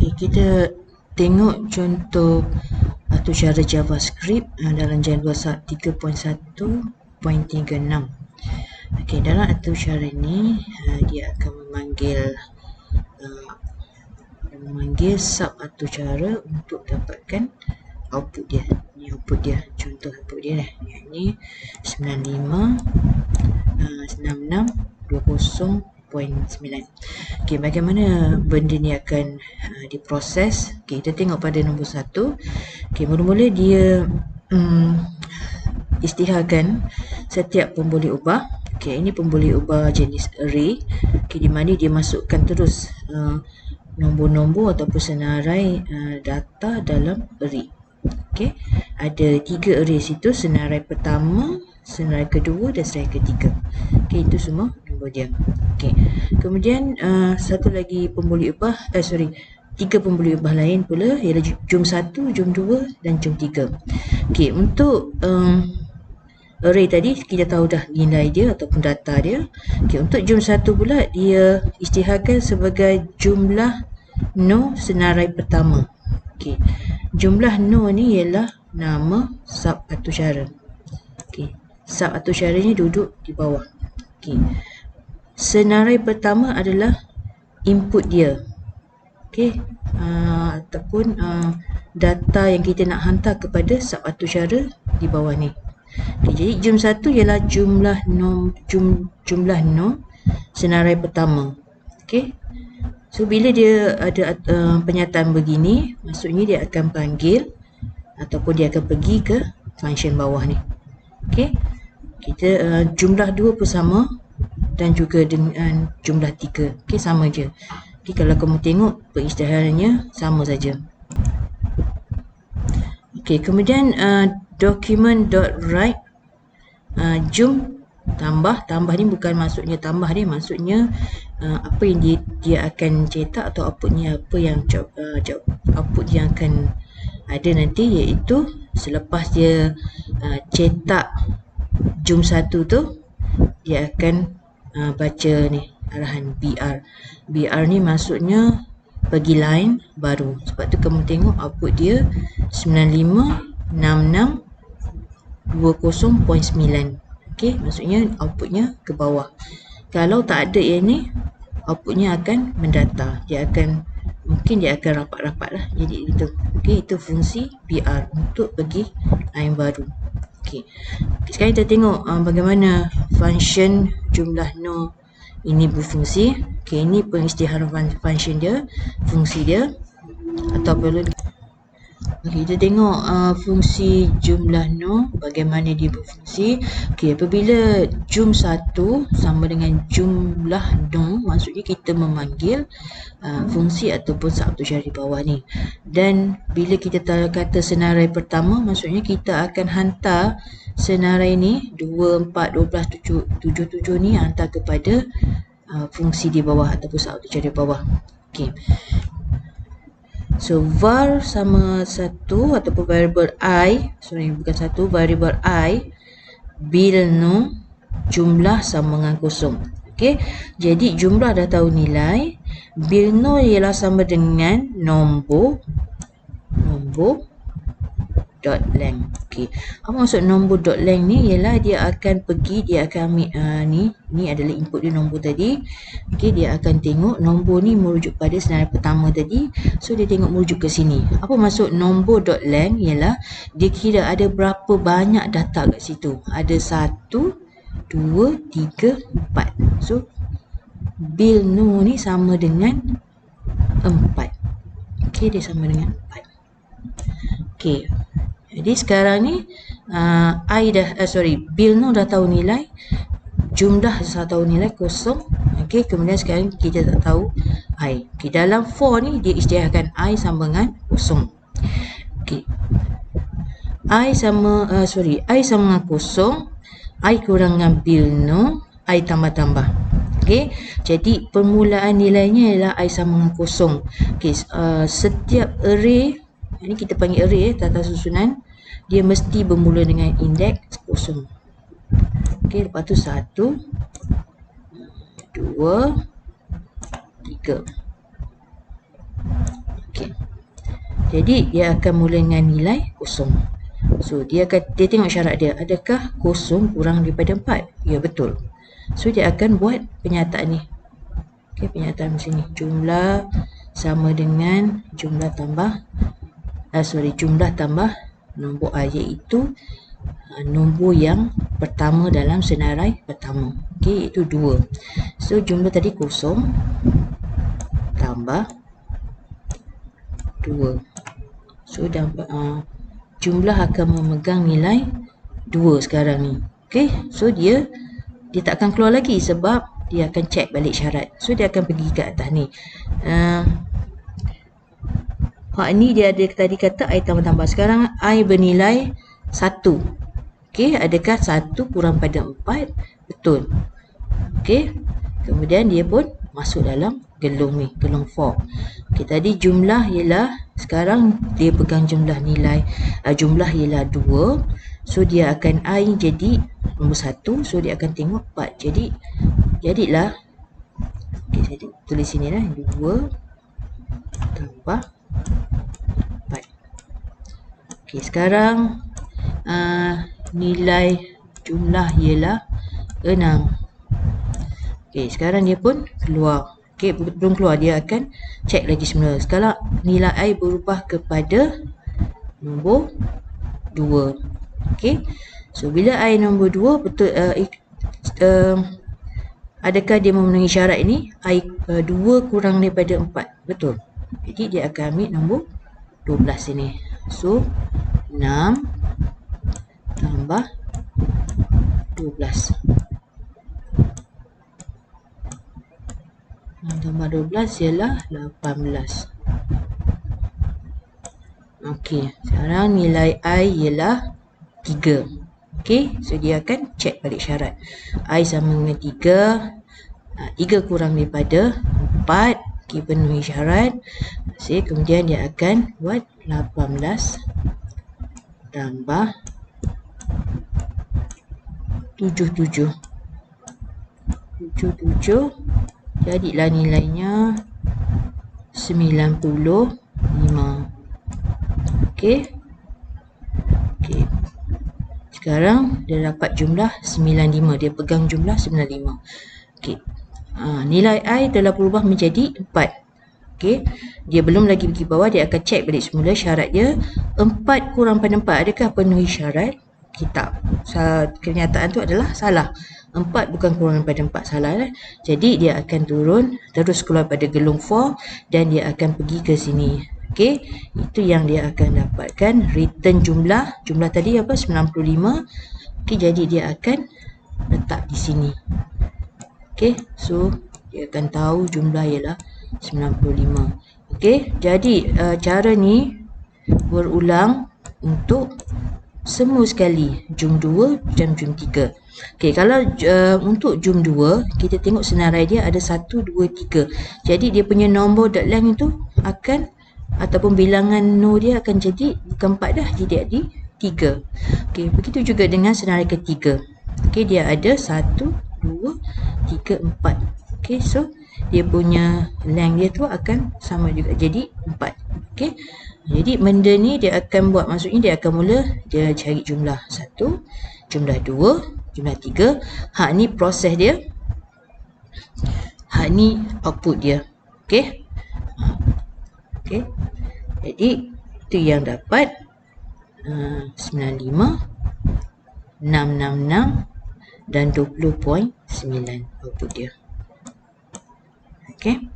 Okay, kita tengok contoh atau cara JavaScript dalam January 3.1.36. Okay, dalam atur cara ni dia akan memanggil sub atur cara untuk dapatkan output dia. Ni output dia, contoh output dia ni 956620.9. Okay, bagaimana benda ni akan diproses? Okay, kita tengok pada nombor 1. Okay, mula-mula dia isytiharkan setiap pemboleh ubah. Okay, ini pemboleh ubah jenis array. Okay, di mana dia masukkan terus nombor-nombor ataupun senarai data dalam array. Okay, ada 3 array situ, senarai pertama, senarai kedua dan senarai ketiga. Okay, itu semua nombor dia. Okay, kemudian satu lagi pemboleh ubah, 3 pemboleh ubah lain pula, ialah jum 1, jum 2 dan jum 3. Okay, untuk array tadi kita tahu dah nilai dia ataupun data dia. Okay, untuk jum 1 pula dia isytiharkan sebagai jumlah no senarai pertama. Okay, jumlah no ni ialah nama sub atur cara. Okay, sub atur cara ni duduk di bawah. Okay, senarai pertama adalah input dia. Okay, ataupun data yang kita nak hantar kepada sub atur cara di bawah ni. Okay, jadi jum 1 ialah jumlah no senarai pertama. Okay, so bila dia ada penyataan begini, maksudnya dia akan panggil ataupun dia akan pergi ke function bawah ni. Okay, kita jumlah 2 pun sama dan juga dengan jumlah 3. Okay, sama je. Okay, kalau kamu tengok pengisytiharannya sama saja. Okay, kemudian document.write jum tambah ni bukan maksudnya tambah ni, maksudnya apa yang dia akan cetak atau outputnya, apa yang output yang akan ada nanti, iaitu selepas dia cetak jum 1 tu, dia akan baca ni arahan BR ni maksudnya pergi line baru. Sebab tu kamu tengok output dia 956620.9. Okay, maksudnya outputnya ke bawah. Kalau tak ada yang ni, outputnya akan mendata. Mungkin dia akan rapat-rapat lah. Jadi itu. Okay, itu fungsi BR untuk pergi line baru. Okay, sekarang kita tengok bagaimana function jumlah no ini berfungsi. Okay, ini pengisytiharan function dia, fungsi dia. Atau perlu kita tengok fungsi jumlah no, bagaimana dia berfungsi. Okay, apabila jum 1 sama dengan jumlah no, maksudnya kita memanggil fungsi ataupun sub atur cara di bawah ni. Dan bila kita kata senarai pertama, maksudnya kita akan hantar senarai ni 2, 4, 12, 7 ni hantar kepada fungsi di bawah ataupun sub atur cara di bawah. Okay, so var sama 1 ataupun variable variable I bil no jumlah sama dengan kosong. Okay, jadi jumlah dah tahu nilai, bil no ialah sama dengan nombor dot length. Okay, apa maksud nombor dot length ni? Ialah dia akan ambil ni adalah input dia, nombor tadi. Okay, dia akan tengok nombor ni merujuk pada senarai pertama tadi, so dia tengok merujuk ke sini. Apa maksud nombor dot length? Ialah dia kira ada berapa banyak data kat situ. Ada 1, 2, 3, 4. So bil no ni sama dengan 4. Okay, dia sama dengan 4. Okay, jadi sekarang ni bil no dah tahu nilai, jumlah dah tahu nilai kosong. Okay, kemudian sekarang kita tak tahu I. Okay, dalam for ni dia isytiharkan I sama dengan kosong. Okay, I sama dengan kosong, I kurang dengan bil no, I tambah-tambah. Okay, jadi permulaan nilainya ialah I sama dengan kosong. Okay, setiap array, ini kita panggil array tata susunan, dia mesti bermula dengan indeks kosong. Okay, lepas tu 1, 2, 3. Jadi dia akan mula dengan nilai kosong. So dia tengok syarat dia, adakah kosong kurang daripada 4? Ya, betul. So dia akan buat penyataan ni. Okey, penyataan sini jumlah sama dengan jumlah tambah nombor A, iaitu nombor yang pertama dalam senarai pertama. Okey, iaitu 2. So jumlah tadi kosong tambah 2. So jumlah akan memegang nilai 2 sekarang ni. Okey, so dia tak akan keluar lagi sebab dia akan check balik syarat. So dia akan pergi ke atas ni. Hak ni dia ada tadi kata I tambah-tambah. Sekarang I bernilai 1. Okey, adakah 1 kurang pada 4? Betul. Okey. Kemudian dia pun masuk dalam gelung ni, gelung for. Okey, tadi jumlah ialah, sekarang dia pegang jumlah nilai, jumlah ialah 2. So dia akan I jadi nombor 1. So dia akan tengok 4. Jadilah, okey, saya tulis sini lah, 2 tambah 4. Okey, sekarang nilai jumlah ialah 6. Okey, sekarang dia pun keluar. Okey, belum keluar, dia akan check lagi semula. Sekarang nilai I berubah kepada nombor 2. Okey, so bila I nombor 2, betul, adakah dia memenuhi syarat ini? I 2 kurang daripada 4. Betul. Jadi dia akan ambil nombor 12 ini. So 6 tambah 12. 6 tambah 12 ialah 18. Okey, sekarang nilai I ialah 3. Okey, so dia akan check balik syarat. I sama dengan 3. 3 kurang daripada 4. Okey, penuhi syarat. Kemudian dia akan buat 18 tambah 77. Jadilah nilainya 95. Okey. Sekarang dia dapat jumlah 95. Dia pegang jumlah 95. Okey. Nilai I telah berubah menjadi 4. Okey. Dia belum lagi pergi bawah, dia akan check balik semula syarat dia. 4 kurang pada 4, adakah penuhi syarat? Tak. Kenyataan tu adalah salah. 4 bukan kurang daripada 4, salah lah. Jadi dia akan turun, terus keluar pada gelung for, dan dia akan pergi ke sini. Okey, itu yang dia akan dapatkan. Return jumlah tadi apa? 95. Okey, jadi dia akan letak di sini. Okey, so dia akan tahu jumlah ialah 95. Okey, jadi cara ni berulang untuk semua sekali, jum 2 dan jum 3. Okey, kalau untuk jum 2, kita tengok senarai dia ada 1, 2, 3. Jadi dia punya nombor dot length itu akan, ataupun bilangan no dia akan jadi bukan 4 dah, jadi 3. Okey, begitu juga dengan senarai ketiga. Okey, dia ada 1, 2, 3, 4. Okey, so dia punya length dia tu akan sama juga, jadi 4. Okey. Jadi benda ni dia akan buat, maksudnya dia akan mula dia cari jumlah 1, jumlah 2, jumlah 3. Hak ni proses dia. Hak ni output dia. Okey. Okey. Jadi itu yang dapat 95, 666 dan 20.9 output dia. Okey.